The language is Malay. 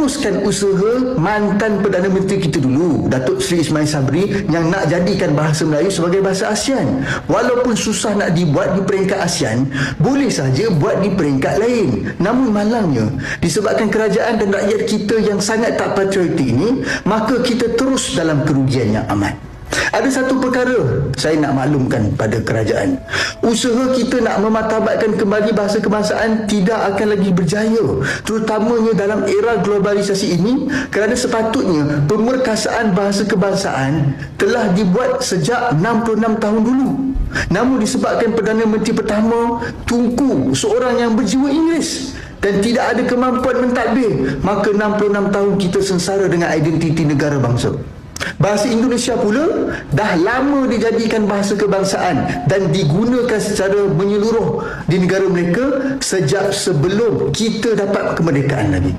meneruskan usaha mantan Perdana Menteri kita dulu, Datuk Seri Ismail Sabri, yang nak jadikan bahasa Melayu sebagai bahasa ASEAN. Walaupun susah nak dibuat di peringkat ASEAN, boleh saja buat di peringkat lain. Namun malangnya, disebabkan kerajaan dan rakyat kita yang sangat tak patriotik ini, maka kita terus dalam kerugian yang amat. Ada satu perkara saya nak maklumkan pada kerajaan. Usaha kita nak memartabatkan kembali bahasa kebangsaan tidak akan lagi berjaya, terutamanya dalam era globalisasi ini, kerana sepatutnya pemerkasaan bahasa kebangsaan telah dibuat sejak 66 tahun dulu. Namun disebabkan Perdana Menteri pertama Tunku seorang yang berjiwa Inggeris dan tidak ada kemampuan mentadbir, maka 66 tahun kita sengsara dengan identiti negara bangsa. Bahasa Indonesia pula dah lama dijadikan bahasa kebangsaan dan digunakan secara menyeluruh di negara mereka sejak sebelum kita dapat kemerdekaan lagi.